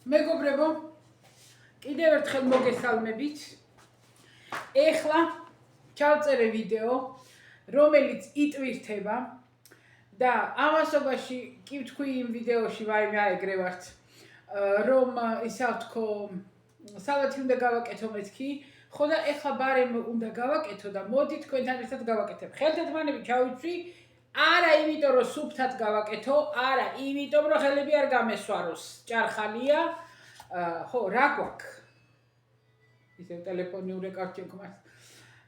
მეგობრებო, კიდევ ერთხელ მოგესალმებით. ეხლა ჩავწერე ვიდეო, რომელიც იტვირთება და ამასობაში კი ვთქვი იმ ვიდეოში ვაიმე აეგრევართ, რომ ისა ვთქო, სალათი უნდა გავაკეთო მეთქი, ხო და ეხლა ბარემ უნდა გავაკეთო და მოდი თქვენთან ერთად გავაკეთებ. ხელთათმანები ჩავიცვი, არა იმიტომ რომ სუფთად გავაკეთო, არა იმიტომ რომ ხელები არ გამესვაროს, ჭარხალია. ხო, რა გვაქვს? ისე ტელეფონი ურეკავთ ჩემს.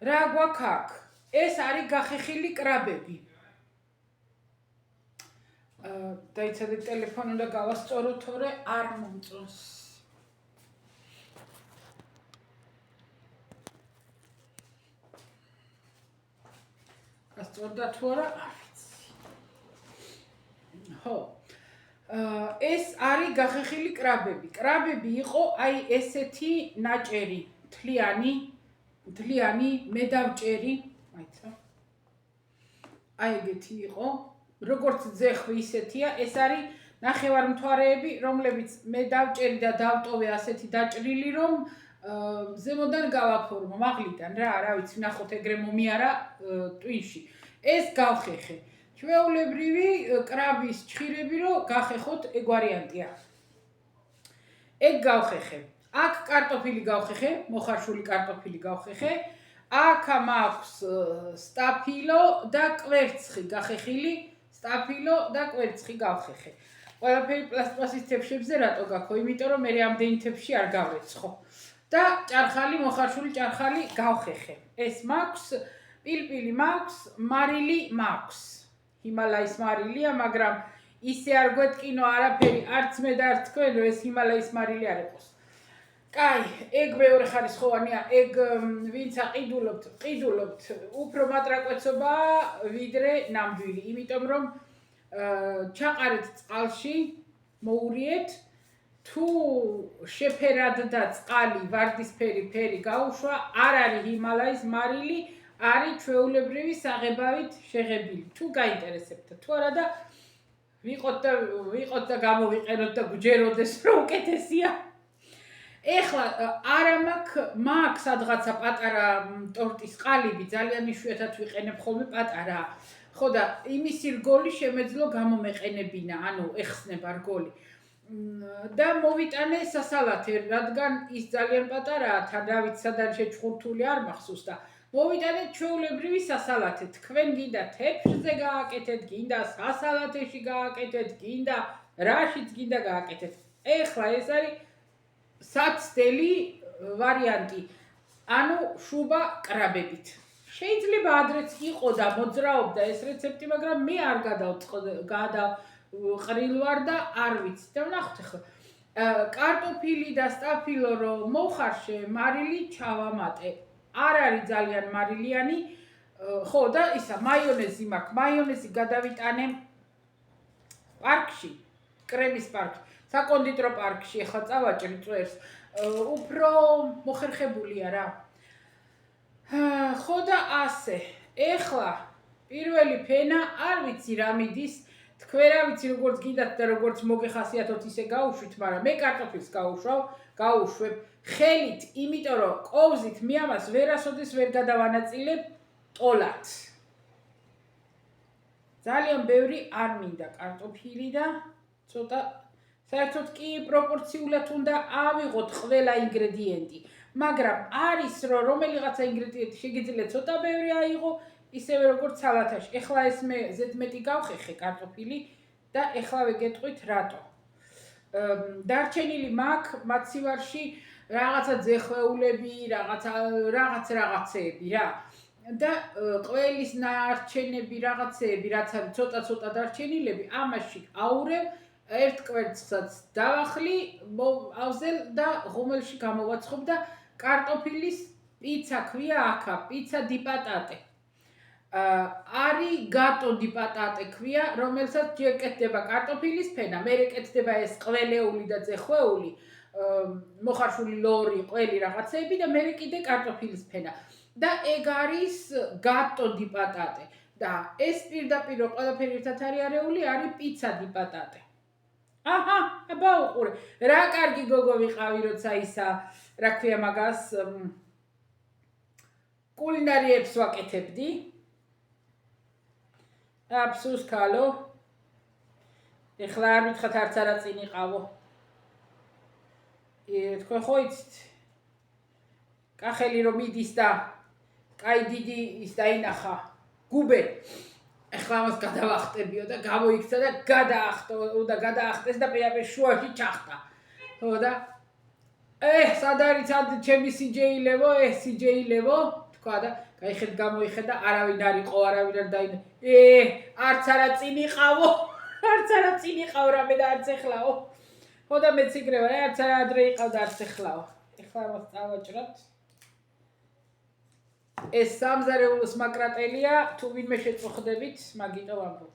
რა გვაქვს აქ? ეს არის გახეხილი კრაბები. დაიცადეთ ტელეფონი უნდა გავასწორო, თორე არ მომწონს. გასწორდა თუ არა? არ ვიცი. ხო. ეს არის გახეხილი კრაბები. კრაბები იყო აი ესეთი ნაჭერი, თლიანი, მე დავჭერი, აიცა. აი ეგეთი იყო, როგორც ძეხვი ისეთია, ეს არის ნახევარმთვარეები, რომლებიც მე დავჭერი და დავტოვე ასეთი დაჭრილი, რომ ზემოდან გავაფორმო, მაღლიდან რა, რა ვიცი, ნახოთ ეგრე მომიარა ტვინში. ეს გავხეხე. ჩვეულებრივი კრაბის ჩხირები რო გახეხოთ, ეგ ვარიანტია. ეგ გავხეხე. აქ კარტოფილი გავხეხე, მოხარშული კარტოფილი გავხეხე. აქ მაქვს სტაფილო და კვერცხი გახეხილი, სტაფილო და კვერცხი გავხეხე. ყველაფერი პლასტმასის თეფშებზე რატო გაქო? იმიტომ რომ მე ამდენი თეფში არ გავრეცხო. და ჭარხალი, მოხარშული ჭარხალი გავხეხე. ეს მაქვს, პილპილი მაქვს, მარილი მაქვს. ჰიმალაის მარილია, მაგრამ ისე არ გვეტკინო არაფერი, არც მე და არც თქვენ, რომ ეს ჰიმალაის მარილი არ იყოს. კაი, ეგ მეორე ხარისხოვანია, ეგ ვინც ყიდულობთ, უფრო მატრაკვეცობაა ვიდრე ნამდვილი, იმიტომ რომ ჩაყარეთ წყალში, მოურიეთ, თუ შეფერად და წყალი ვარდისფერი ფერი გაუშვა, არ არის ჰიმალაის მარილი, არის ჩვეულებრივი საღებავით შეღებილი. თუ გაინტერესებთ, თუ არა და ვიყოთ და გამოვიყენოთ და გვჯეროდეს რომ უკეთესია. ეხლა არა მაქვს სადღაცა პატარა ტორტის ყალიბი, ძალიან იშვიათად ვიყენებ ხოლმე პატარა. ხო და იმისი რგოლი შემეძლო გამომეყენებინა, ანუ ეხსნება რგოლი. და მოვიტანე სასალათი, რადგან ის ძალიან პატარაა, თავით სადან შეჩხურთული არ მახსოვს და მოვიტანეთ ჩვეულებრივი სასალათი. თქვენ გინდა თეფშზე გააკეთეთ, გინდა სასალათეში გააკეთეთ, გინდა რაშიც გინდა გააკეთეთ. ეხლა ეს არის საცდელი ვარიანტი, ანუ შუბა კრაბებით. შეიძლება ადრეც იყო და მოძრაობდა ეს რეცეპტი, მაგრამ მე არ გადავყრილვარ და არ ვიცი. და ვნახოთ ახლა. კარტოფილი და სტაფილო რო მოვხარშე, მარილი ჩავამატე. არ არის ძალიან მარილიანი, ხო და ისა მაიონეზი მაქვს. მაიონეზი გადავიტანე პარკში, კრემის პარკში, საკონდიტრო პარკში, ახლა წავაჭრი წვერს. უფრო მოხერხებულია რა. ხო და ასე. ეხლა პირველი ფენა არ ვიცი რა მიდის. თქვენ რა ვიცი როგორც გინდათ და როგორც მოგეხასიათოთ ისე გაუშვით, მაგრამ მე კარტოფილს გავუშვებ ხელით, იმიტომ რომ კოვზით მე ამას ვერასოდეს ვერ გადავანაწილებ ტოლად. ძალიან ბევრი არ მინდა კარტოფილი და ცოტა საერთოდ კი პროპორციულად უნდა ავიღოთ ყველა ინგრედიენტი, მაგრამ არის რომ რომელიღაცა ინგრედიენტი შეგიძლიათ ცოტა ბევრი აიღო, ისევე როგორც სალათაში. ეხლა ეს მე ზედმეტი გავხეხე კარტოფილი და ეხლა ვეგეტყვით რატო. დარჩენილი მაქვს მაცივარში რაღაცა ძეხვეულები, რაღაცეები რა. და ყველის ნარჩენები, რაღაცეები, რაც არის ცოტა დარჩენილები, ამაში აურევ, ერთ კვერცხსაც დავახლი, ავზელ და ღუმელში გამოვაცხობ და კარტოფილის პიცა ქვია აქა, პიცა დი პატატე. არის გატო დი პატატე ქვია, რომელსაც ჯერ კეთდება კარტოფილის ფენა, მერე კეთდება ეს ყველეული და ძეხვეული, მოხარშული ლორი, ყველი რაღაცეები და მერე კიდე კარტოფილის ფენა. და ეგ არის გატო დი პატატე. და ეს პირდაპირ ყველაფერი ერთად არის არეული, არის პიცა დი პატატე. აჰა, აბა უყურე. რა კარგი გოგო ვიყავი, როცა ისა, რა ქვია მაგას, კულინარიებს ვაკეთებდი. აბსუს ქალო. ეხლა არ მითხრათ არც არა წინ იყავო. თქვენ ხო იცით? კახელი რომ მიდის და კაი დიდი ის დაინახა გუბე. ეხლა ამას გადავახტებიო და გამოიქცა და გადაახტეს და პეაპეს შუაში ჩახტა. ხო და სად არის ჩემი სიჯეილევო, სიჯეილევო, თქვა და გაიხედ გამოიხედა, არავინ არ იყო, არავინ არ დაინახა. არც არა წინ იყავო, არც არა წინ იყავ რამე და არც ეხლაო. ხო და მეც იგრევა, არც არა ადრე იყავ და არც ეხლაო. ეხლა ამას წავაჭრათ. ეს სამზარეულოს მაკრატელია, თუ ვინმე შეწუხდებით, მაგიტო ვამბობ.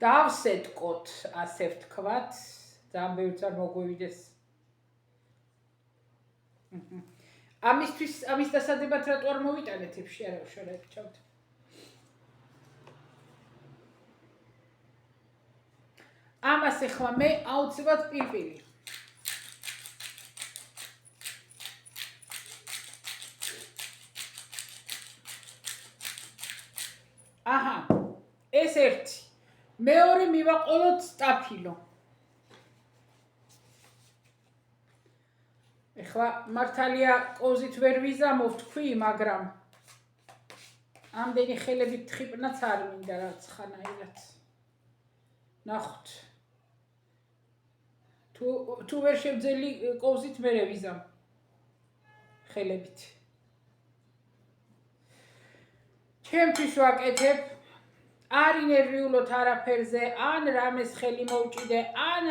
დავსეთკოთ, ასე ვთქვათ, ძალიან ბევრს არ მოგვივიდეს. ამის დასადებად რატო არ მოვიტანეთ ებში არა უშორეთ ჩავთ. ამას ეხლა მე აუცილებლად პილპილი. აჰა, ეს ერთი. მეორე მივაყოლოთ სტაფილო. ეხლა მართალია კოზით ვერ ვიზამოვ თქვი, მაგრამ ამდენი ხელებით თხიპნაც არ მინდა რაც ხანაირად. ნახოთ. თუ ვერ შევძელი კოზით მერე ვიზამ. ხელებით. ჩემთვის ვაკეთებ არ ინერვიულოთ არაფერზე, ან რამეს ხელი მოვჭიდე, ან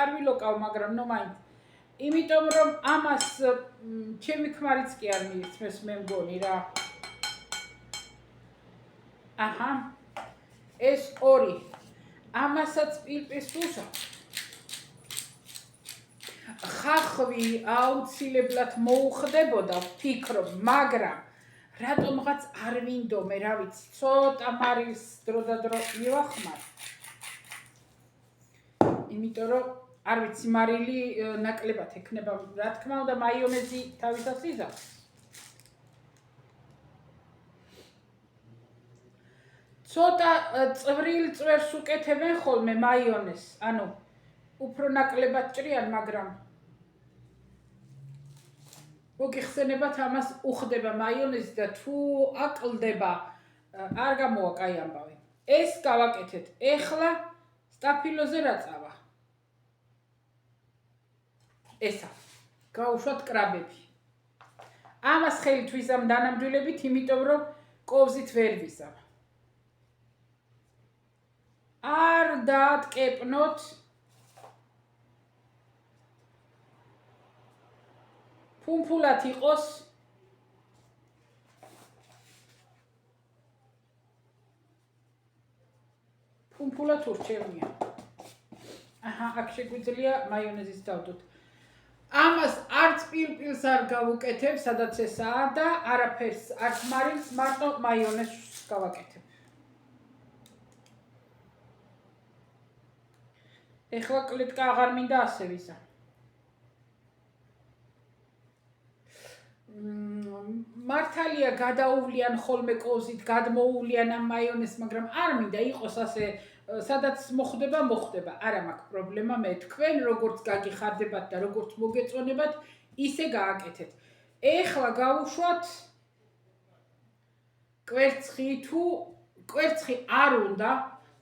არ ვილოკავ, მაგრამ ნო მაინც. იმიტომ რომ ამას ჩემი ქმარიც კი არ მიირთმევს, მე მგონი რა. აჰა. ეს ორი. ამასაც პილპილს ვუსვამთ. ხახვი აუცილებლად მოუხდებოდა, ვფიქრობ, მაგრამ რატომღაც არ ვინდომე, რა ვიცი, ცოტა მარილს დრო და დრო მივახმარ. იმიტომ რომ არ ვიცი, მარილი ნაკლებად ექნება, რა თქმა უნდა, მაიონეზი თავისას იზამს. ცოტა წვრილ წვერს უკეთებენ ხოლმე მაიონეზს, ანუ უფრო ნაკლებად ჭრიან, მაგრამ მოგიხსენებათ ამას უხდება მაიონეზი და თუ აკლდება, არ გამოვა კაი ამბავი. ეს გავაკეთეთ. ეხლა სტაფილოზე რა წავა? ესა. გავუშვათ კრაბები. ამას ხელით ვიზამ დანამდვილებით, იმიტომ რომ კოვზით ვერ ვიზამ. არ დაატკეპნოთ ფუმფულად იყოს ფუმფულად ურჩევნია. აჰა, აქ შეგვიძლია მაიონეზის დავდოთ. ამას არც პილპილს არ გავუკეთებ, სადაც ესაა და არაფერს, არც მარილს, მარტო მაიონეზს გავაკეთებ. ეხლა კლიტკა აღარ მინდა ასე ვიზა. მართალია გადაუვლიან ხოლმე კოზით, გადმოუვლიან ამ მაიონეზს, მაგრამ არ მინდა იყოს ასე, სადაც მოხდება. არა მაქვს პრობლემა, მე თქვენ როგორც გაგიხარდებათ და როგორც მოგეწონებათ, ისე გააკეთეთ. ეხლა გავუშვათ კვერცხი, თუ კვერცხი არ უნდა,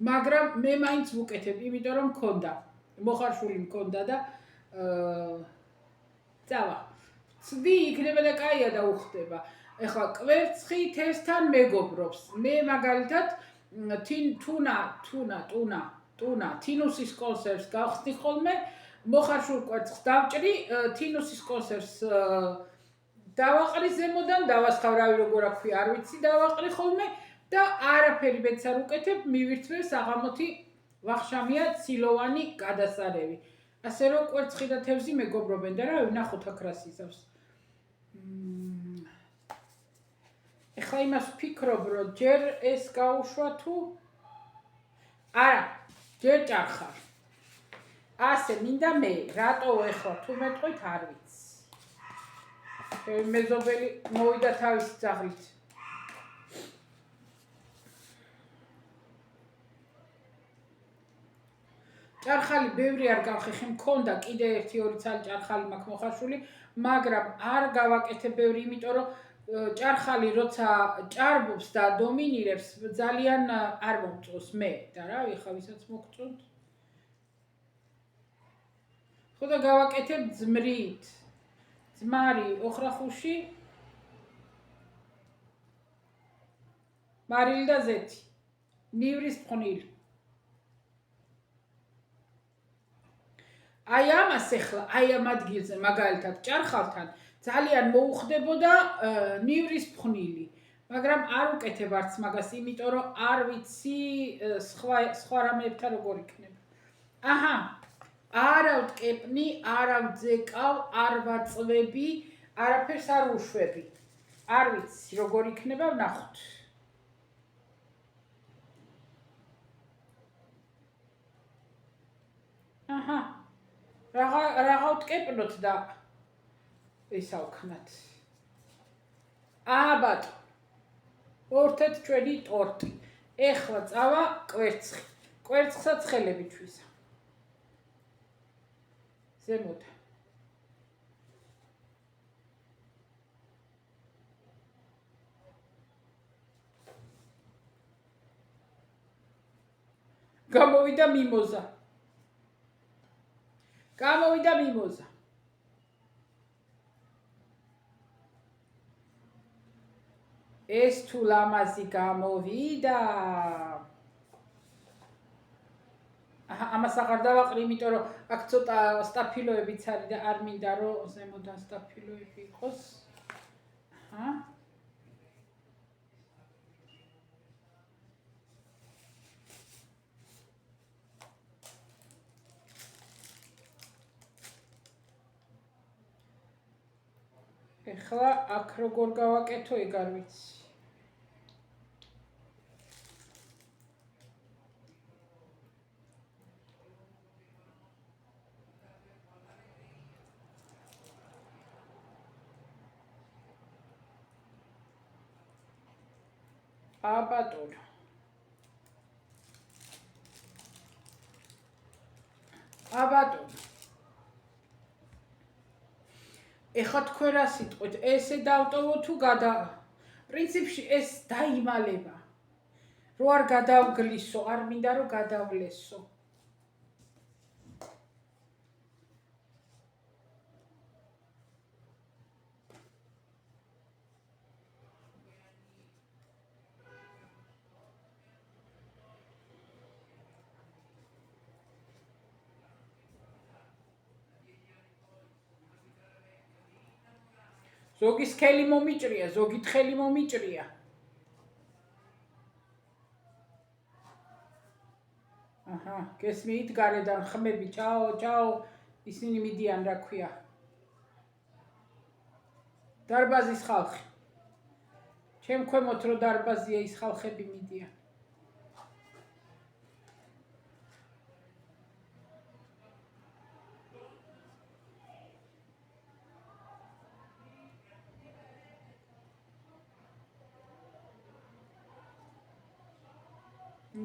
მაგრამ მე მაინც ვუკეთებ, იმიტომ რომ მქონდა. მოხარშული მქონდა და წავა. ცდი იქნება და კაია და უხდება. ეხლა კვერცხი თესთან მეგობრობს. მე მაგალითად თინუსის კონსერვს გავხსნი ხოლმე, მოხარშულ კვერცხს დავჭრი, თინუსის კონსერვს დავაყრი ზემოდან, დავასხავრავი როგორ აქვია, არ ვიცი, დავაყრი ხოლმე და არაფერი მეც არ უკეთებ, მივირთმევ საღამოთი ვახშამია ცილოვანი გადასარევი. ასე რომ კვერცხი და თევზი მეგობრობენ და რა ვნახოთ აქ რას იზავს. ეხლა იმას ვფიქრობ, რომ ჯერ ეს გაუშვა თუ არა, ჯერ ჭარხარ. ასე მინდა მე, რატო ეხლა თუ მეტყვით არ ვიცი. მეზობელი მოვიდა თავისი ძაღლით. ჭარხალი ბევრი არ გავხეხი, მქონდა კიდე 1-2 ცალი ჭარხალი მაქვს მოხარშული, მაგრამ არ გავაკეთებ ბევრი, იმიტომ რომ ჭარხალი როცა ჭარბობს და დომინირებს, ძალიან არ მომწონს მე და რა ვიხა ვისაც მოგწონთ. ხო და გავაკეთებ ძმრით. ძმარი ოხრახუში, მარილი და ზეთი. ნივრის ფხვნილი. აი ამას ახლა, აი ამ ადგილზე მაგალითად ჭარხალთან ძალიან მოუხდებოდა ნივრის ფხვნილი, მაგრამ არ უკეთებ არც მაგას, იმიტომ რომ არ ვიცი სხვა რამეებთან როგორ იქნება. აჰა, არა ვტკეპნი, არა ვძეკავ, არ ვაწვევი, არაფერს არ ვუშვები. არ ვიცი როგორ იქნება, ვნახოთ. აჰა. რაღა ვტკეპნოთ და ისა ვქნათ. ბატონო. ორთეთ ჩვენი ტორტი. ეხლა წავა კვერცხი. კვერცხსაც ხელებით ვისა. ზემოთ. გამოვიდა მიმოზა. გამოვიდა მიმოზა. ეს თუ ლამაზი გამოვიდა. ამას აღარ დავაყრი, იმიტომ რომ აქ ცოტა სტაფილოებიც არის და არ მინდა რომ ზემოდან სტაფილოები იყოს. აჰა. ეხლა აქ როგორ გავაკეთო, ეგ არ ვიცი. ბატონო. ბატონო. ეხლა თქვენ რა სიტყვით, ესე დავტოვო თუ პრინციპში ეს დაიმალება. რო არ გადავგლისო, არ მინდა რომ გადავლესო. ზოგი სქელი მომიჭრია, ზოგი თხელი მომიჭრია. აჰა, გესმით გარედან ხმები, ჩაო, ჩაო, ისინი მიდიან, რა ქვია. დარბაზის ხალხი. ჩემ ქვემოთ რო დარბაზია, ის ხალხები მიდიან.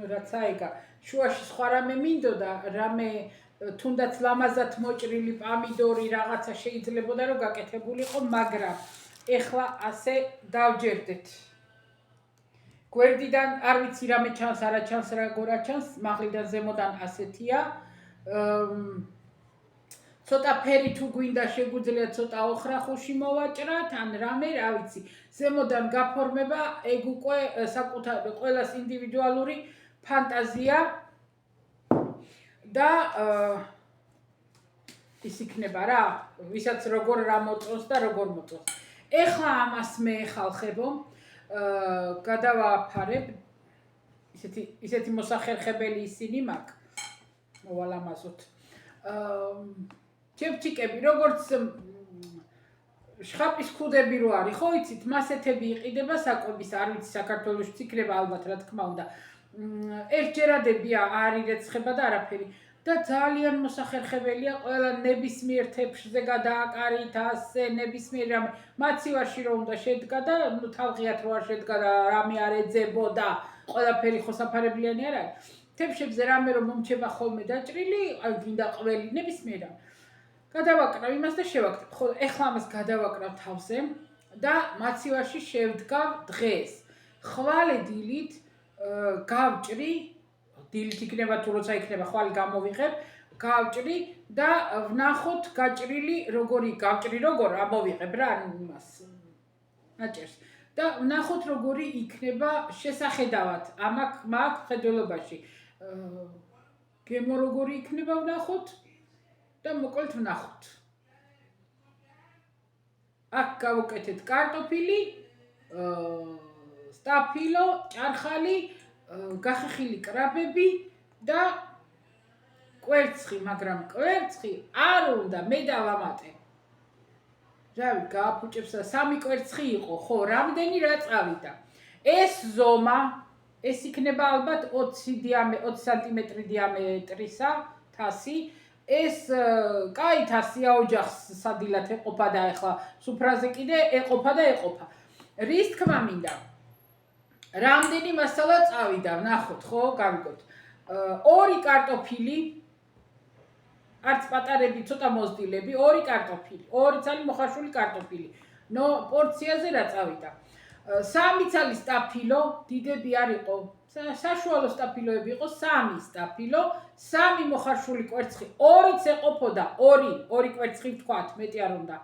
რაც აიგა, შუაში სხვა რამე მინდოდა, რამე თუნდაც ლამაზად მოჭრილი პამიდორი რაღაცა შეიძლებოდა რომ გაკეთებულიყო, მაგრამ ეხლა ასე დავჯერდეთ. გვერდიდან არ ვიცი რამე ჩანს, არა ჩანს, როგორ ჩანს, მაღლიდან ზემოდან ასეთია. ცოტა ფერი თუ გვინდა შეგვიძლია ცოტა ოხრახუში მოვაჭრათ, ან რამე, რა ვიცი. ზემოდან გაფორმება, ეგ უკვე საკუთარი ყველას ინდივიდუალური ფანტაზია და ის იქნება რა, ვისაც როგორ რა მოწონს და როგორ მოწონს. ეხლა ამას მე ხალხებო, გადავაფარებ, ისეთი მოსახერხებელი ისინი მაქვს, მოვალამაზოთ. ჩეფჩიკები, როგორც შხაპის ქუდები რო არის, ხო იცით, მასეთები იყიდება საკვების, არ ვიცი საქართველოში იქნება ალბათ, რა თქმა უნდა. ერთჯერადებია არ ირეცხება და არაფერი. და ძალიან მოსახერხებელია ყველა ნებისმიერ თეფშზე გადააკარით ასე ნებისმიერ რამე მაცივარში რომ უნდა შედგა და თავღიათ რო არ შედგა და რამე არ ეძებოდა ყველაფერი ხოსაფარებლიანი არ არის თეფშებზე რამე რომ მომჩება ხოლმე დაჭრილი აი გინდა ყველი ნებისმიერ რამე გადავაკრავ იმას და შევაკეთებ ხო ეხლა ამას გადავაკრავ თავზე და მაცივარში შევდგავ დღეს ხვალე დილით გავჭრი დილით იქნება თუ როცა იქნება ხვალ გამოვიღებ გავჭრი და ვნახოთ გაჭრილი როგორი გავჭრი როგორ ამოვიღებ რა იმას აჭერს და ვნახოთ როგორი იქნება შესახედავად მაგ ხედველობაში გემო როგორი იქნება ვნახოთ და მოკლედ ვნახოთ აქ გავუკეთეთ კარტოფილი სტაფილო ჭარხალი გახეხილი კრაბები და კვერცხი, მაგრამ კვერცხი არ უნდა მე დავამატე. რავი, გააფუჭებს და 3 კვერცხი იყო, ხო, რამდენი რა წავიდა. ეს ზომა, ეს იქნება ალბათ 20 სანტიმეტრი დიამეტრისა, თასი. ეს კაი თასია ოჯახს სადილად ეყოფა და ეხლა სუფრაზე კიდე ეყოფა და ეყოფა. რის თქმა მინდა? რამდენი მასალა წავიდა, ვნახოთ, ხო, გავიგოთ. 2 კარტოფილი, არც პატარები, ცოტა მოზრდილები, 2 კარტოფილი, 2 ცალი მოხარშული კარტოფილი. ნო პორციაზე რა წავიდა? 3 ცალი სტაფილო, დიდები არ იყო. საშუალო სტაფილოები იყო 3 სტაფილო, 3 მოხარშული კვერცხი, 2-ც ეყოფოდა, 2 კვერცხი ვთქვათ, მეტი არ უნდა.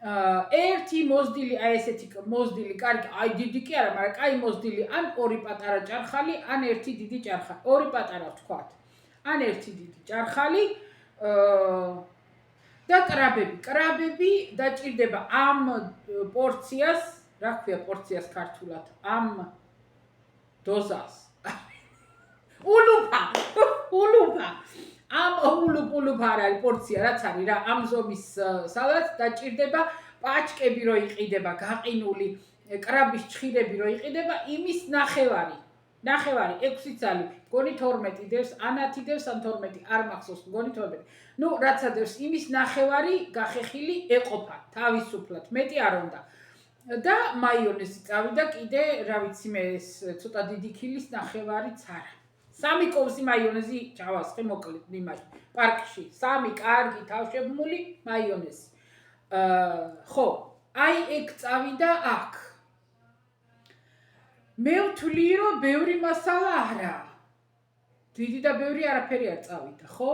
ერთი მოზრდილი, აი ესეთი მოზრდილი, კარგი, აი დიდი კი არა, მაგრამ კაი მოზრდილი, ან 2 პატარა ჭარხალი, ან 1 დიდი ჭარხალი. 2 პატარა ვთქვათ. ან 1 დიდი ჭარხალი და კრაბები. კრაბები დაჭირდება ამ პორციას, რა ქვია პორციას ქართულად? ამ დოზას. ულუფა. ამ ულუფ არ არის პორცია, რაც არის რა, ამ ზომის სალატს დაჭირდება პაჭკები რო იყიდება, გაყინული კრაბის ჩხირები რო იყიდება, იმის ნახევარი 6 ცალი, მგონი 12 დევს, ან 10 დევს, ან 12, არ მახსოვს, მგონი 12. ნუ რაცა დევს, იმის ნახევარი გახეხილი ეყოფა, თავისუფლად, მეტი არ უნდა. და მაიონეზი წავიდა კიდე, რა ვიცი მე, ეს ცოტა დიდი ქილის ნახევარიც არა. 3 კოვზი მაიონეზი ჩავასხი მოკლედ იმაში პარკში 3 კარგი თავშებმული მაიონეზი ხო აი ეგ წავიდა აქ მე ვთვლი რომ ბევრი მასალა არა დიდი და ბევრი არაფერი არ წავიდა ხო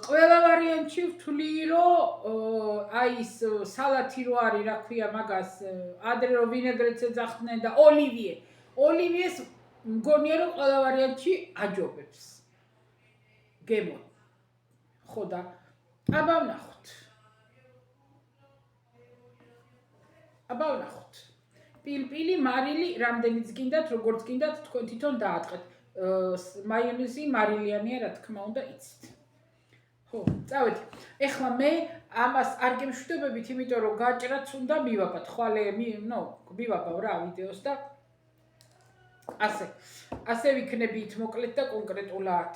ყველა ვარიანტში ვთვლი რომ აი ის სალათი რო არის რა ქვია მაგას ადრე რო ვინეგრეტს ეძახდნენ და ოლივიეს მგონია რომ ყველა ვარიანტში აჯობებს. გემო. ხო და აბა ვნახოთ. პილპილი, მარილი, რამდენიც გინდათ, როგორც გინდათ, თქვენ თვითონ დაატყეთ. მაიონეზი მარილიანია, რა თქმა უნდა, იცით. ხო, წავედი. ეხლა მე ამას არ გემშვიდობებით, იმიტომ რომ გაჭრაც უნდა მივაბად. ხვალე, მივაბავ რა ვიდეოს და ასე ვიქნებით მოკლედ და კონკრეტულად.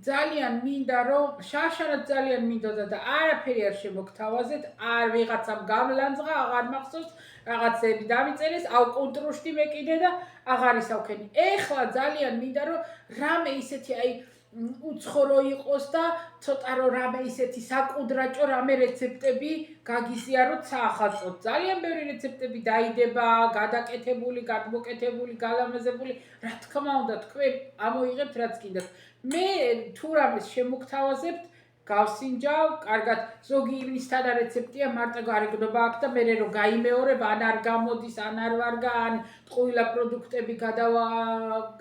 ძალიან მინდა რომ შარშარად ძალიან მინდოდა და არაფერი არ შემოგთავაზეთ, არ ვიღაცამ გამლანძღა, აღარ მახსოვს, რაღაცები დავიწერეს, ავკონტროშტი მე კიდე და აღარ ისავქენი. ეხლა ძალიან მინდა რომ რამე ისეთი აი უცხორო იყოს და ცოტა რომ რამე ისეთი საკუდრაჭო რამე რეცეპტები გაგიზიაროთ საახალწლოდ. ძალიან ბევრი რეცეპტები დაიდება, გადაკეთებული, გადმოკეთებული, გალამაზებული, რა თქმა უნდა, თქვენ ამოიღებთ რაც გინდათ. მე თუ რამეს შემოგთავაზებთ, გავსინჯავ, კარგად, ზოგი იმისთან რეცეპტია, მარტო გარეგნობა აქვს და მე რო გაიმეორებ, ან არ გამოდის, ან არ ვარგა, ან ტყუილა პროდუქტები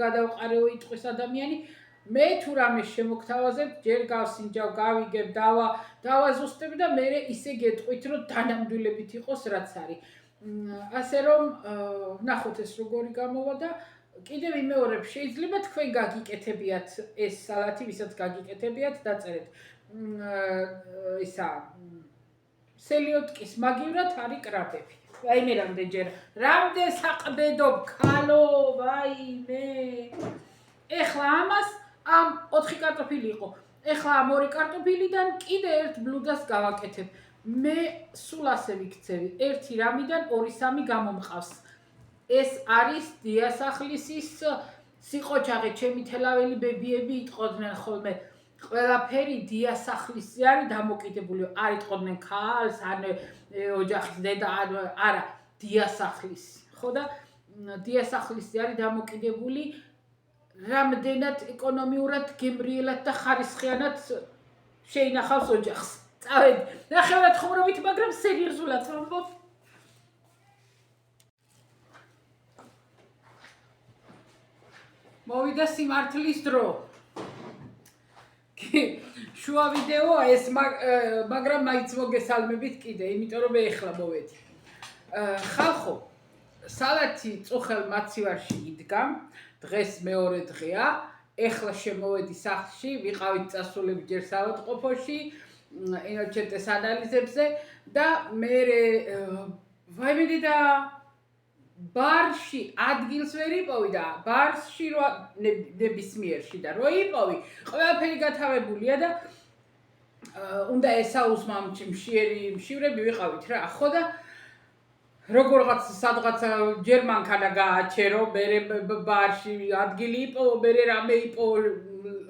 გადავყარეო იტყვის ადამიანი. მე თუ რამეს შემოგთავაზებთ, ჯერ გავსინჯავ, გავიგებ, დავაზუსტებ და მე ისე გეტყვით, რომ დანამდვილებით იყოს რაც არის. ასე რომ ვნახოთ ეს როგორი გამოვა და კიდევ ვიმეორებ, შეიძლება თქვენ გაგიკეთებიათ ეს სალათი, ვისაც გაგიკეთებიათ, დაწერეთ. ისა სელიოტკის მაგივრად არის კრაბები. აი მე რამდენჯერ რამდენ საყბედობ ქალო ვაიმე ეხლა ამას ამ 4 კარტოფილი იყო ეხლა ამ 2 კარტოფილიდან კიდე ერთ ბლუდას გავაკეთებ მე სულ ასე ვიქცევი ერთი რამიდან 2-3 გამომყავს ეს არის დიასახლისის სიყოჩაღე ჩემი თელაველი ბებიები იტყოდნენ ხოლმე ყველაფერი დიასახლისი არის დამოკიდებული არ იტყოდნენ ქალს ან ოჯახის დედა არა დიასახლისი ხო და დიასახლისი არის დამოკიდებული რამდენად ეკონომიურად გემრიელად და ხარისხიანად შეინახავს ოჯახს წავედი ნახევრად ხუმრობით მაგრამ სერიოზულად ვამბობ მოვიდა სიმართლის დრო შუა ვიდეოა ეს მაგრამ მაინც მოგესალმებით კიდე იმიტომ რომ მე ეხლა მოვედი ხალხო სალათი წუხელ მაცივარში იდგა დღეს მეორე დღეა ეხლა შემოვედი სახლში ვიყავით წასულები ჯერ საავადმყოფოში ენოჩეტეს ანალიზებზე და მე ვაიმედი და ბარში ადგილს ვერ იპოვი და ბარში რო ნებისმიერში და რო იპოვი ყველაფერი გათავებულია და უნდა ესაუსმამ მშივრები ვიყავით რა ხო და როგორღაც სადღაც ჯერ მანქანა გააჩერო მერე ბარში ადგილი იპოვო მერე რამე იპოვო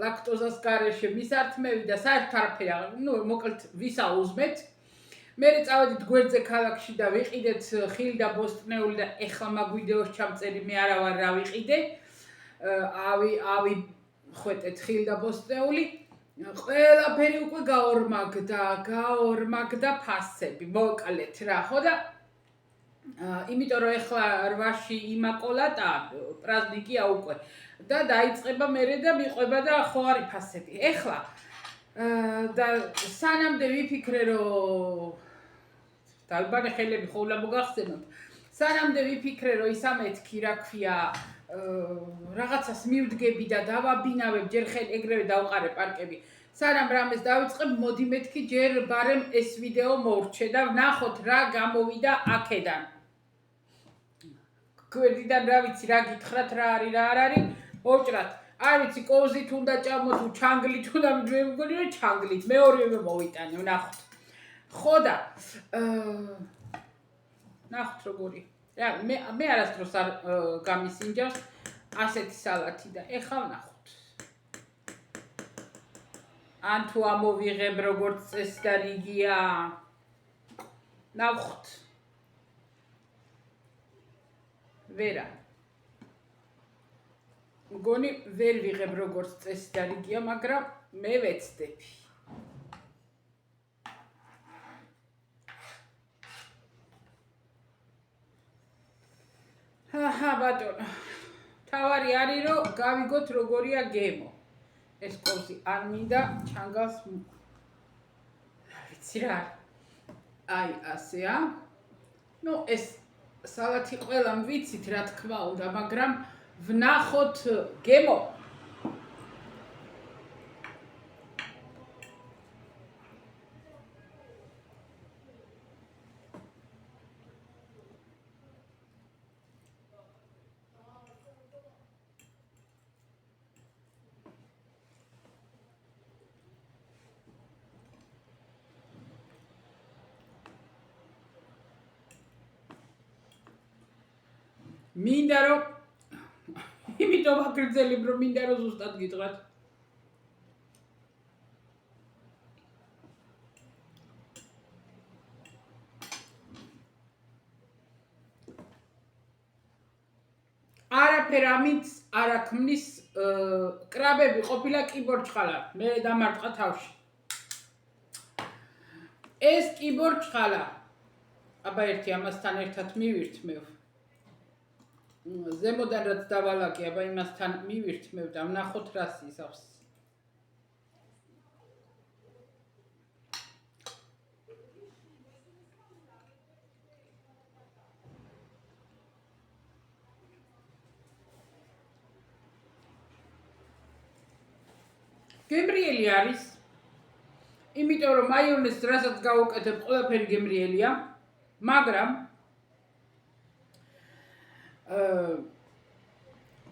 ლაქტოზას გარეშე მისართმევი და საერთოდ არაფერი ნუ მოკლედ ვისაუზმეთ მე წავედით გვერდზე ქალაქში და ვიყიდეთ ხილი და ბოსტნეული და ეხლა მაგ ვიდეოს ჩამწერი მე არა ვარ რა ვიყიდე ავი ხვეტეთ ხილი და ბოსტნეული ყველაფერი უკვე გაორმაგდა ფასები მოკლედ რა ხო და იმიტომ რომ ეხლა 8-ში იმაკოლატა პრაზნიკია უკვე და დაიწყება მერე და მიყვება და ხო არის ფასები ეხლა და სანამდე ვიფიქრე რომ დალბანი ხელები ხო უნდა მოგახსენოთ სანამდე ვიფიქრე რომ ის ამეთქი რა ქვია რაღაცას მივდგები და დავაბინავებ ჯერ ეგრევე დავყარე პარკები სანამ რამეს დავიწყებ მოდი მეთქი ჯერ ბარემ ეს ვიდეო მორჩე და ვნახოთ რა გამოვიდა აქედან გვერდიდან რა ვიცი რა გითხრათ რა არის რა არ არის მოვჭრათ არ ვიცი კოზით უნდა ჭამოთ თუ ჩანგლით უნდა მგონი რომ ჩანგლით მეორევე მოვიტანე ვნახოთ ხო და ნახოთ როგორი რა მე არასდროს არ გამისინჯავს ასეთი სალათი და ეხლა ვნახოთ ან თუ ამოვიღებ როგორც წესი და რიგია ნახოთ ვერა მგონი ვერ ვიღებ როგორც წესი და რიგია მაგრამ მე ვეცდები ჰა ბატონო თავარი არის რომ გავიგოთ როგორია გემო ეს კორსი არ მინდა ჩანგალს ვიცი რა აი ასეა ნუ ეს სალათი ყველამ ვიცით რა თქმა უნდა მაგრამ ვნახოთ გემო მინდა რომ იმიტომ აკრძელებ რომ მინდა რომ ზუსტად გიტყვათ არაფერ ამით არ აქმნის კრაბები ყოფილა კიბორჩხალა მე დამარტყა თავში ეს კიბორჩხალა აბა ერთი ამასთან ერთად მივირთმევ ზემოდან რაც დავალაკი აბა იმასთან მივირთმევ და ვნახოთ რას იზავს გემრიელი არის იმიტომ რომ მაიონეზს რასაც გავუკეთებ ყველაფერი გემრიელია მაგრამ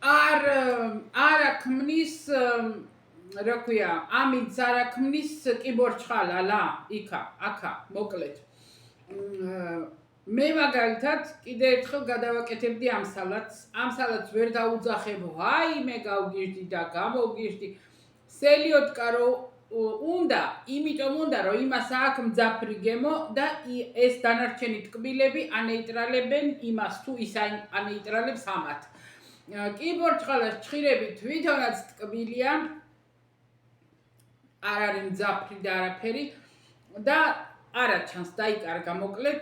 არ ქმნის რა ქვია, ამით არ ქმნის კიბორჩხალა, აქა, მოკლედ. მე მაგალითად კიდე ერთხელ გადავაკეთებდი ამ სალატს. ამ სალატს ვერ დაუძახებ, ვაიმე გავგიჟდი და გამოვგიჟდი. სელიოტკა უნდა, იმიტომ უნდა, რომ იმას აქვს მძაფრი გემო და ეს დანარჩენი ტკბილები ანეიტრალებენ იმას თუ ის ანეიტრალებს ამათ. კიბორჩხალას ჭხირები თვითონაც ტკბილია, არ არის მძაფრი და არაფერი და არა ჩანს დაიკარგა მოკლედ.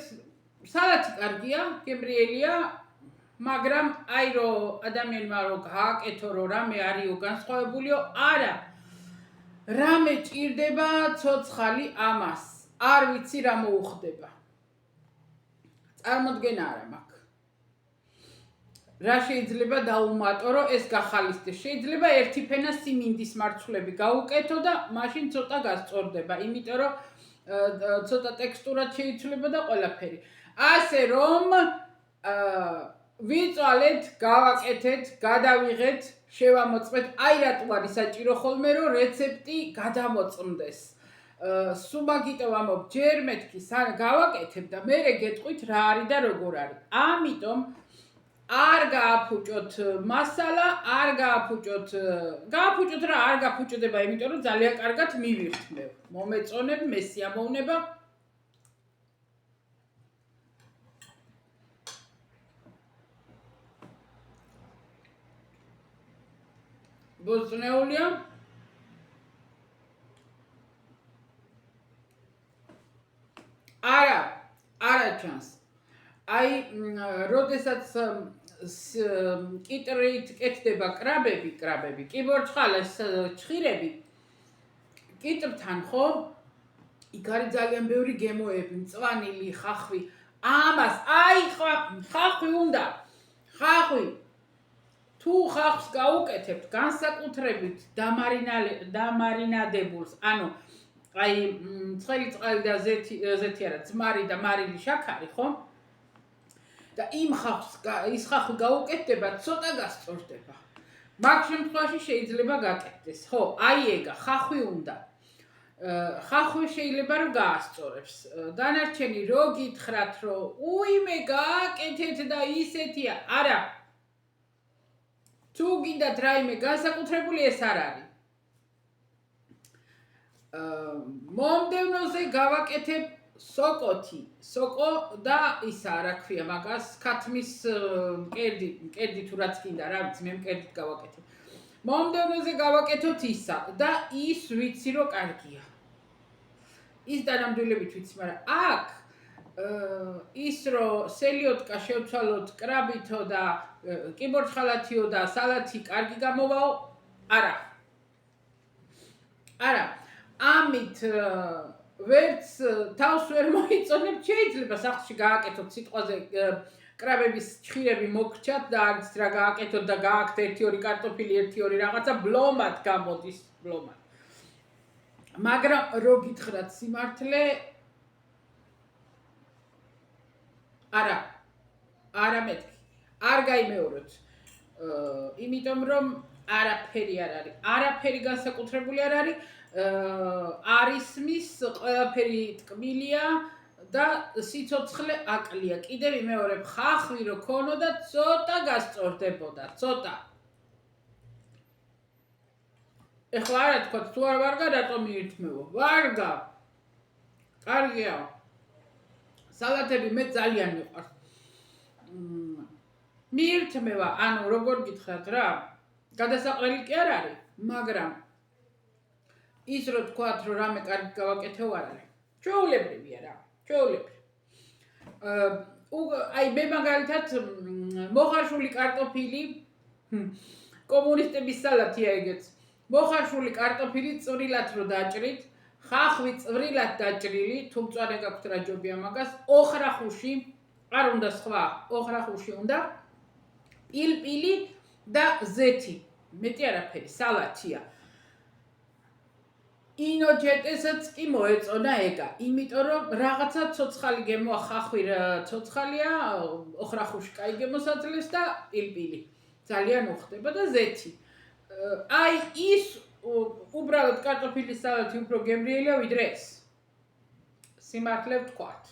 სალატი კარგია, გემრიელია, მაგრამ აი რომ ადამიანმა რომ გააკეთო რომ რამე არისო განსხვავებულიო, არა. რამე ჭირდება ცოცხალი ამას. არ ვიცი რა მოუხდება. წარმოდგენა არა მაქვს. რა შეიძლება დაუმატო რომ ეს გახალისდეს. შეიძლება ერთი ფენა სიმინდის მარცვლები გაუკეთო და მაშინ ცოტა გასწორდება, იმიტომ რომ ცოტა ტექსტურად შეიცვლება და ყველაფერი. ასე რომ ვიწვალეთ, გავაკეთეთ, გადავიღეთ, შევამოწმეთ. აი რატო არის საჭირო ხოლმე რომ რეცეპტი გადამოწმდეს. სულ მაგიტო ვამბობ, ჯერ მეთქი გავაკეთებ და მერე გეტყვით რა არის და როგორ არის. ამიტომ არ გააფუჭოთ მასალა, არ გააფუჭოთ რა, არ გაფუჭდება, იმიტომ რომ ძალიან კარგად მივიხსნევ. მომეწონებ, მესიამოვნება. ბოძნეულია. არა ჩანს. აი, როდესაც კიტრით კეთდება კრაბები, კიბორჩხალას ჭხირები, კიტრთან ხო? იქ არის ძალიან ბევრი გემოები, მწვანილი, ხახვი. ამას, აი ხახვი უნდა. ხახვი. თუ ხახვს გაუკეთებთ, განსაკუთრებით დამარინადებულს, ანუ აი ცხელი წყალი და ზეთი არა, ძმარი და მარილი შაქარი, ხო? და იმ ის ხახვი გაუკეთდება, ცოტა გასწორდება. მაგ შემთხვევაში შეიძლება გაკეთდეს, ხო? აი ეგა, ხახვი უნდა. ხახვი შეიძლება რომ გაასწორებს. დანარჩენი რო გითხრათ, რომ უიმე გააკეთეთ და ისეთია, არა. თუ გინდათ რაიმე განსაკუთრებული ეს არ არის. მომდევნოზე გავაკეთებ სოკო და ისა რა ქვია მაგას, ქათმის მკერდი თუ რაც გინდა, რა ვიცი, მე მკერდით გავაკეთებ. მომდევნოზე გავაკეთოთ ისა და ის ვიცი რომ კარგია. ის დანამდვილებით ვიცი, მაგრამ აქ ის რომ სელიოტკა შევცვალოთ კრაბითო და კიბორჩხალათიო და სალათი კარგი გამოვაო, არა. ამით ვერც თავს ვერ მოიწონებთ, შეიძლება სახლში გააკეთოთ სიტყვაზე კრაბების ჭხირები მოგრჩათ და არც რა გააკეთოთ და გააკეთეთ 1-2 კარტოფილი, 1-2 რაღაცა ბლომად გამოდის, ბლომად. მაგრამ რო გითხრათ სიმართლე, არა მეთქი. არ გაიმეოროთ. იმიტომ რომ არაფერი არ არის. არაფერი განსაკუთრებული არ არის. არისმის ყველაფერი ტკბილია და სიცოცხლე აკლია. კიდე ვიმეორებ, ხახვი რო ქონოდა, ცოტა გასწორდებოდა, ცოტა. ეხლა არა თქვა, თუ არ ვარგა, რატომ მიირთმევო? ვარგა. კარგია. სალათები მე ძალიან მიყვარს. მიირთმევა, ანუ როგორ გითხრათ რა, გადასაყრელი კი არ არის, მაგრამ ის რო თქვათ, რომ რამე კარგი გავაკეთე, არ არის. ჩვეულებრივია რა, ჩვეულებრივი. აი მე მაგალითად მოხარშული კარტოფილი, კომუნისტების სალათია ეგეც. მოხარშული კარტოფილი წვრილად რო დაჭრით, ხახვი წვრილად დაჭრილი, თუ მწვანე გაქვთ რა ჯობია მაგას, ოხრახუში, არ უნდა სხვა, ოხრახუში უნდა, პილპილი და ზეთი. მეტი არაფერი, სალათია. ინოჯეტესაც კი მოეწონა ეგა, იმიტომ რომ რაღაცა ცოცხალი გემოა ხახვი ცოცხალია, ოხრახუში კაი გემოს აძლევს და პილპილი. ძალიან უხდება და ზეთი. აი ის უბრალოდ კარტოფილის სალათი უფრო გემრიელია ვიდრე ეს. სიმართლე ვთქვათ.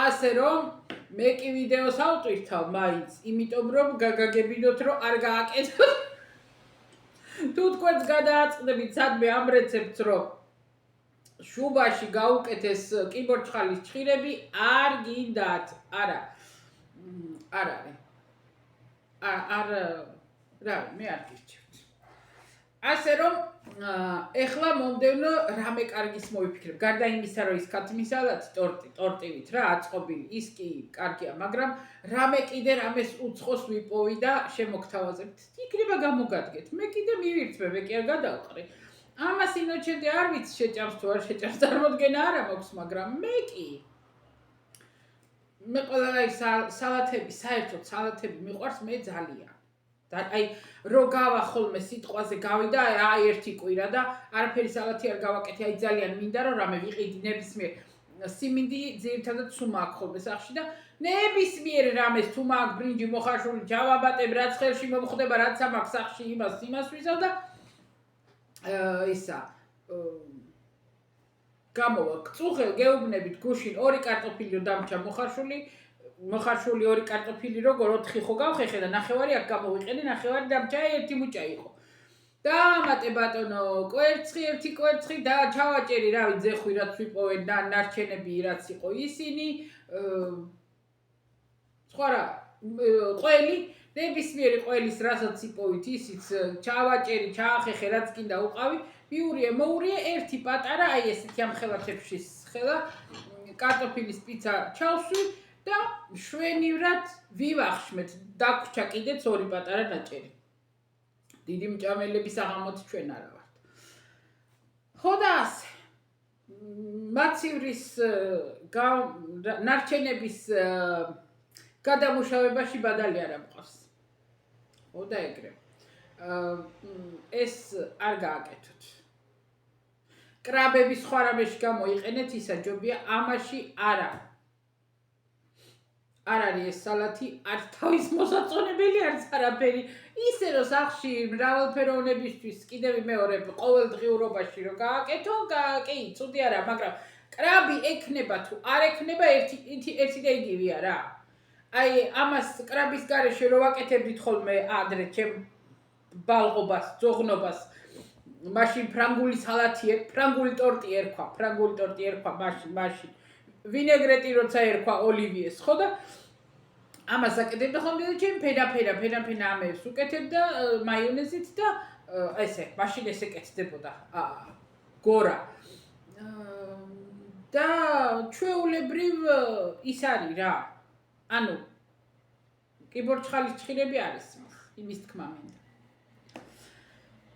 ასე რომ მე კი ვიდეოს ავტვირთავ მაინც, იმიტომ რომ გაგაგებინოთ რომ არ გააკეთოთ. თუ თქვენს გადააწყდებით სადმე ამ რეცეპტს რომ შუბაში გაუკეთეს კიბორჩხალის ჭხირები არ გინდათ. არა. არ არის. არ რა მე არ გირჩევთ. ასე რომ ეხლა მომდევნო რამე კარგის მოვიფიქრებ. გარდა იმისა რომ ის ქათმი სალათი ტორტივით რა აწყობილი ის კი კარგია, მაგრამ რამე კიდე რამეს უცხოს ვიპოვი და შემოგთავაზებთ. იქნება გამოგადგეთ. მე კიდე მივირთმე, მე კი არ გადავყრი. ამას ინოჩენდე არ ვიცი შეჭამს თუ არ შეჭამს, წარმოდგენა არ მაქვს, მაგრამ მე კი მე ყველა სალათები, საერთოდ სალათები მიყვარს მე ძალიან. და აი რო გავა ხოლმე სიტყვაზე გავიდა აი ერთი კვირა და არაფერი სალათი არ გავაკეთე, აი ძალიან მინდა რომ რამე ვიყიდი ნებისმიერ სიმინდი ძირითადად სუმა აქვს ხოლმე სახში და ნებისმიერ რამეს თუ მაგ ბრინჯი მოხარშული ჯავაბატებ რაც ხელში მომხდება რაც ამაქვს სახში იმას ვიზავ და ისა გამოვა წუხელ გეუბნებით გუშინ ორი კარტოფილი დამჭა მოხარშული ორი კარტოფილი როგორ 4 ხო გავხეხე და ნახევარი აქ გამოვიყენე ნახევარი დამჭა ერთი მუჭა იყო და მატე ბატონო ერთი კვერცხი და ჩავაჭერი რავი ძეხვი რაც ვიპოვე და ნარჩენები რაც იყო ისინი სხვა რა ყველი ნებისმიერი ყველის რასაც იპოვით ისიც ჩავაჭერი ჩაახეხე რაც კიდე უყავი მოურიე ერთი პატარა აი ესეთი ამ ხელათებში ხელა კარტოფილის პიცა ჩავსვი და შვენივრად ვივახშმეთ დაგვრჩა კიდეც ორი პატარა ნაჭერი დიდი მჭამელების აღამოც ჩვენ არა ვართ ხო და ასე მაცივრის ნარჩენების გადამუშავებაში ბადალი არ ამყავს ხო და ეგრე ეს არ გააკეთოთ კრაბების სხვა რამეში გამოიყენეთ ისა ჯობია ამაში არა არ არის ეს სალათი არ თავის მოსაწონებელი არც არაფერი ისე რომ სახში მრავალფეროვნებისთვის კიდევ მეორე ყოველდღიურობაში რომ გააკეთო კი ცუდი არა მაგრამ კრაბი ექნება თუ არ ექნება ერთი და იგივეა რა აი ამას კრაბის გარეშე რო ვაკეთებდით ხოლმე ადრე ჩემ ბალღობას ძოღნობას მაშინ ფრანგული სალათი ფრანგული ტორტი ერქვა მაშინ ვინეგრეტი როცა ერქვა ოლივიეს ხო და ამას აკეთებდა ხოლმე და ჩემ ფენა ამებს უკეთებდა მაიონეზით და ესე მაშინ ესე კეთდებოდა გორა და ჩვეულებრივ ის არის რა ანუ კიბორჩხალის ჭხირები არის იმის თქმა მინდა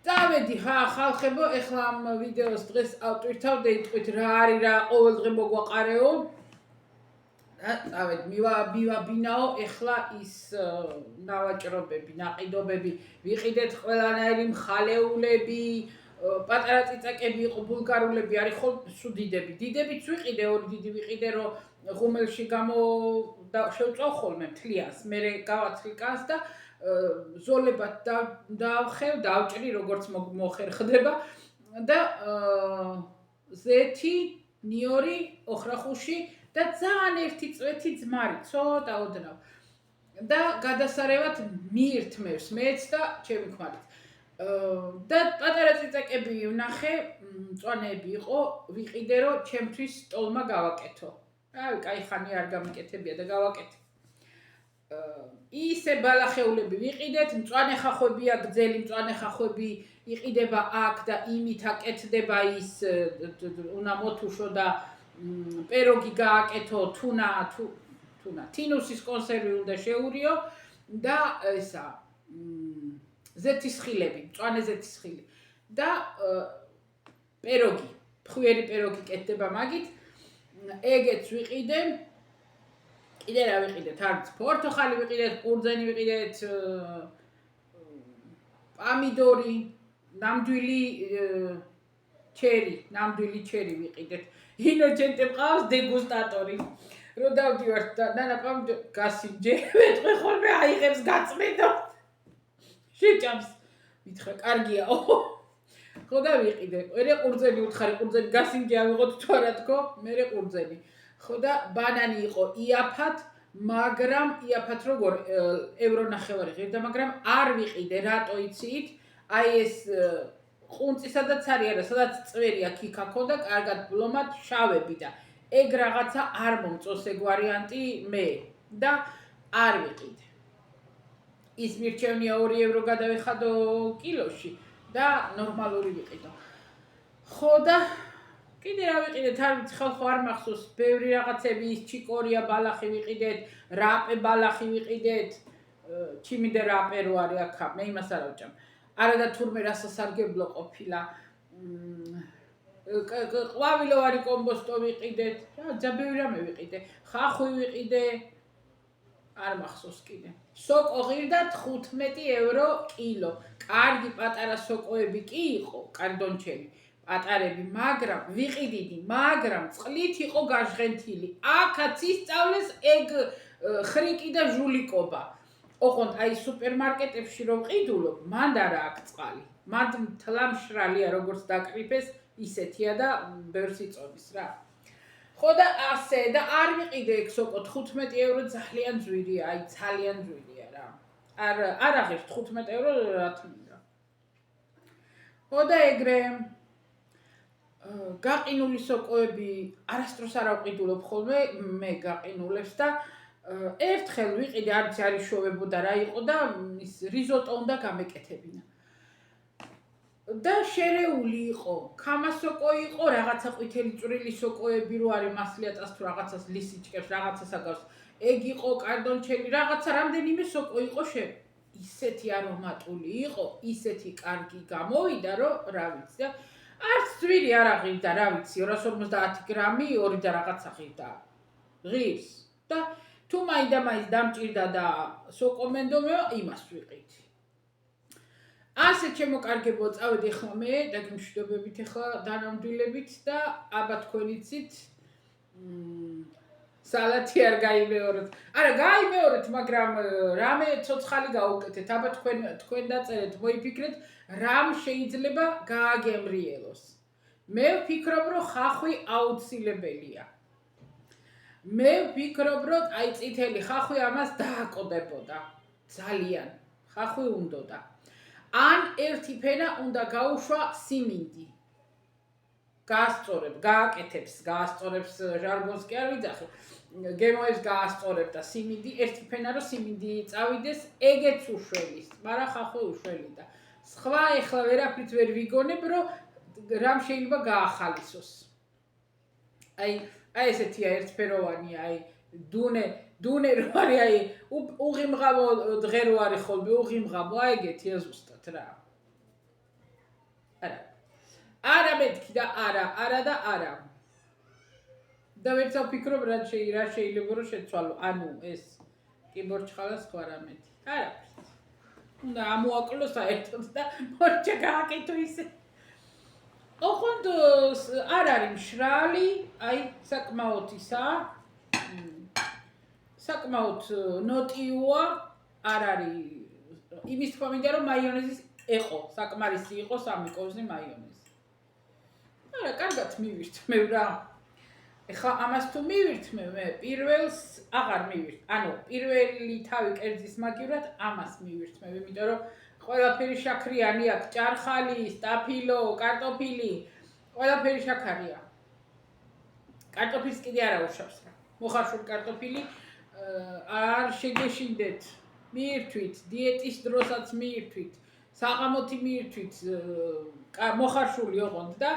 დავედი ხალხებო ეხლა ამ ვიდეოს დღეს ავტვირთავ და იტყვით რა არის რა ყოველდღე მოგვაყარეო დავედი მივაბინაო ეხლა ის ნავაჭრობები ნაყიდობები ვიყიდეთ ყველანაირი მხალეულები პატარა წიწაკები იყო ბულგარულები არის ხო დიდებიც ვიყიდე ორი დიდი ვიყიდე რომ ღუმელში შევწავ ხოლმე მთლიანს მე გავაცვლი კანს და ზოლებად დავჭრი როგორც მოხერხდება და ზეთი ნიორი ოხრახუში და ძალიან ერთი წვეთი ძმარი ცოტა ოდნავ და გადასარევად მიირთმევს მეც და ჩემი ქმარიც და პატარა წიწაკები ვნახე მწვანეები იყო ვიყიდე რომ ჩემთვის ტოლმა გავაკეთო რავი კაი ხანი არ გამიკეთებია და გავაკეთე ისე ბალახეულები ვიყიდეთ მწვანე ხახვებია გძელი მწვანე ხახვები იყიდება აქ და იმით აკეთდება ის უნდა მოთუშო და პეროგი გააკეთო თუნა თინუსის კონსერვი უნდა შეურიო და ესა ზეთისხილები მწვანე ზეთისხილი და პეროგი ფხვიერი პეროგი კეთდება მაგით ეგეც ვიყიდე კიდე რა ვიყიდეთ არც პორტოხალი ვიყიდეთ ყურძენი ვიყიდეთ პამიდორი ნამდვილი ჩერი, ნამდვილი ჩერი ვიყიდეთ. ინოჩენტე მყავს დეგუსტატორი. რო დავდივართ და ნანაპამ გასინჯე, მეტყვი ხოლმე აიღებს გაწმიდო. შეჭამს. მითხრა, კარგიაო. ხო და ვიყიდე. მერე ყურძენი უთხარი, ყურძენი გასინჯე ავიღოთ თუ არა თქო, მერე ყურძენი. ხო და ბანანი იყო იაფად, მაგრამ იაფად როგორ ევრო ნახევარი ღირდა, მაგრამ არ ვიყიდე, რატო იცით? აი ეს ყუნწი სადაც არის არა, სადაც წვერია ქიქა ქონდა, კარგად ბლომად შავები და ეგ რაღაცა არ მომწონს ეგ ვარიანტი მე და არ ვიყიდე. ის მირჩევნია 2 ევრო გადავეხადო კილოში და ნორმალური ვიყიდო. ხო და კიდე რა ვიყიდეთ, არ ვიცი, ხალხო არ მახსოვს, ბევრი რაღაცები, ის ჩიკორია ბალახი ვიყიდეთ, რაპე ბალახი ვიყიდეთ, ჩიმიდე რაპე რო არის აქა, მე იმას არ ავჭამ. არა და თურმე რასასარგებლო ყოფილა. ყვავილოვანი კომბოსტო ვიყიდეთ, ძაბბევრი რამე ვიყიდე, ხახვი ვიყიდე, არ მახსოვს კიდე. სოკო ღირდა 15 ევრო კილო. კარგი პატარა სოკოები კი იყო, კარდონჩელი. პატარები, მაგრამ ვიყიდიდი, მაგრამ წყლით იყო გაჟღენთილი. აქაც ისწავლეს ეგ ხრიკი და ჟულიკობა. ოღონდ აი სუპერმარკეტებში რომ ყიდულობ, მანდ არა აქ წყალი. მანდ მთლა მშრალია, როგორც დაკრიფეს, ისეთია და ბევრს იწონის რა. ხო და ასე და არ ვიყიდე ეგ სოკო 15 ევრო ძალიან ძვირია, აი ძალიან ძვირია რა. არ აღებს 15 ევრო რა თქმა. ხო და ეგრე გაყინული სოკოები არასდროს არ ავყიდულობ ხოლმე, მე გაყინულებს და ერთხელ ვიყიდე, არც არის შოვებოდა რა იყო და ის რიზოტო უნდა გამეკეთებინა. და შერეული იყო, ქამასოკო იყო, რაღაცა ყვითელი წვრილი სოკოები რო არის მასლიატას თუ რაღაცას ლისიჭკებს, რაღაცას აგავს. ეგ იყო კარდონჩელი, რაღაცა რამდენიმე სოკო იყო ისეთი არომატული იყო, ისეთი კარგი გამოვიდა, რომ რა ვიცი და არც ძვირი არ აღირდა, რა ვიცი, 250 გრამი, 2 და რაღაცა ღირდა. ღირს და თუ მაინდა-მაინც დამჭირდა და სოკომენდომეო, იმას ვიყიდი. ასე ჩემო კარგებო, წავედი ახლა მე დაგიმშვიდობებით ახლა დანამდვილებით და აბა თქვენ იცით სალათი არ გაიმეორეთ. არა, გაიმეორეთ, მაგრამ რამე ცოცხალი გაუკეთეთ. აბა თქვენ დაწერეთ, მოიფიქრეთ, რამ შეიძლება გააგემრიელოს. მე ვფიქრობ, რომ ხახვი აუცილებელია. მე ვფიქრობ, რომ აი წითელი ხახვი ამას დააკოდებოდა. ძალიან. ხახვი უნდოდა. ან ერთი ფენა უნდა გაუშვა სიმინდი. გაასწორებ, გააკეთებს, გაასწორებს ჟარგონს კი არ ვიძახი. გემოებს გაასწორებ და სიმინდი, ერთი ფენა რომ სიმინდი წავიდეს, ეგეც უშველის, მაგრამ ხახვი უშველი და სხვა ეხლა ვერაფრით ვერ ვიგონებ, რომ რამ შეიძლება გაახალისოს. აი ესეთია ერთფეროვანი, აი დუნე რო არის, აი უღიმღამო დღე რო არის ხოლმე, უღიმღამო, აი ეგეთია ზუსტად რა. არა მეთქი და არა და არა. და ვერც ვფიქრობ რა შეიძლება რომ შეცვალო. ანუ ეს კიბორჩხალა სხვა რამეთი. არაფრით. უნდა ამოაკლო საერთოდ და მორჩა გააკეთო ისე. ოღონდ არ არის მშრალი, აი საკმაოდ ისა. საკმაოდ ნოტიუა, არ არის იმის თქმა მინდა რომ მაიონეზის ეყო, საკმარისი იყო 3 კოვზი მაიონეზი. არა, კარგად მივირთმევ რა. ეხლა ამას თუ მივირთმევ, მე პირველს აღარ მივირთ. ანუ პირველი თავი კერძის მაგივრად ამას მივირთმევ, იმიტომ რომ ყველაფერი შაქრიანი აქვს, ჭარხალი, სტაფილო, კარტოფილი, ყველაფერი შაქარია. კარტოფილს კიდე არა უშავს რა. მოხარშული კარტოფილი არ შეგეშინდეთ. მიირთვით, დიეტის დროსაც მიირთვით, საღამოთი მიირთვით, მოხარშული ოღონდ და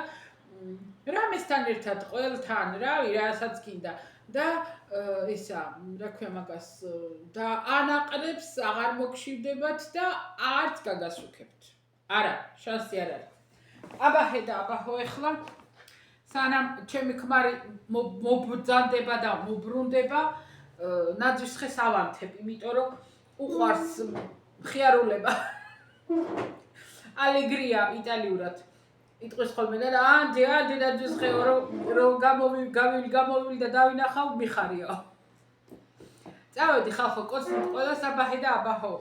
რამესთან ერთად ყველთან, რავი, რასაც გინდა და ისა, რა ქვია მაგას და ანაყრებს აღარ მოგშივდებათ და არც გაგასუქებთ. არა, შანსი არ არის. აბაჰო ეხლა სანამ ჩემი ქმარი მობრძანდება და მობრუნდება, ნაძვის ხეს ავანთებ, იმიტომ რომ უყვარს მხიარულება. ალეგრია იტალიურად. იტყვის ხოლმე და დედაძის ხეო რომ გამოვილი და დავინახავ მიხარიო. წავედი ხალხო, კოცნით ყველა საბაჰი და აბაჰო.